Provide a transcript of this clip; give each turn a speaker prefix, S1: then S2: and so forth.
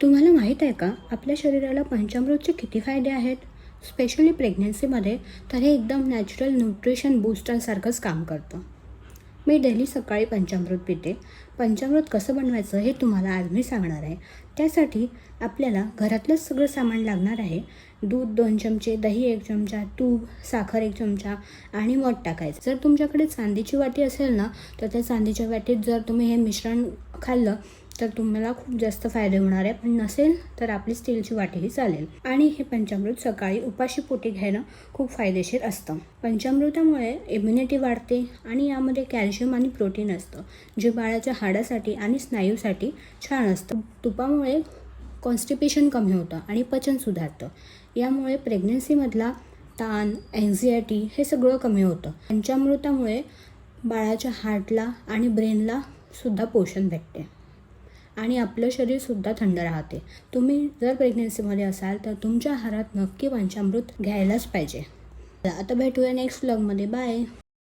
S1: तुम्हाला माहीत आहे का आपल्या शरीराला पंचामृतचे किती फायदे आहेत? स्पेशली प्रेग्नन्सीमध्ये तर हे एकदम नॅचरल न्यूट्रिशन बूस्टरसारखंच काम करतं. मी डेली सकाळी पंचामृत पिते. पंचामृत कसं बनवायचं हे तुम्हाला आज मी सांगणार आहे. त्यासाठी आपल्याला घरातलंच सगळं सामान लागणार आहे. दूध 2 चमचे, दही 1 चमचा, तूप, साखर 1 चमचा आणि मध टाकायचं. जर तुमच्याकडे चांदीची वाटी असेल ना, तर त्या चांदीच्या वाटीत जर तुम्ही हे मिश्रण खाल्लं तर तुम्हाला खूप जास्त फायदे होणार आहे. पण नसेल तर आपली स्टीलची वाटीही चालेल. आणि हे पंचामृत सकाळी उपाशी पोटी घ्यायला खूप फायदेशीर असतं. पंचामृतामुळे इम्युनिटी वाढते आणि यामध्ये कॅल्शियम आणि प्रोटीन असतं, जे बाळाच्या हाडासाठी आणि स्नायूसाठी छान असतं. तुपामुळे कॉन्स्टिपेशन कमी होतं आणि पचन सुधारतं. यामुळे प्रेग्नन्सीमधला ताण, एन्झायटी हे सगळं कमी होतं. पंचामृतामुळे बाळाच्या हार्टला आणि ब्रेनला सुद्धा पोषण भेटते आणि आपलं शरीरसुद्धा थंड राहते. तुम्ही जर प्रेग्नन्सीमध्ये असाल तर तुमच्या आहारात नक्की पंचामृत घ्यायलाच पाहिजे. आता भेटूया नेक्स्ट व्लॉगमध्ये. बाय.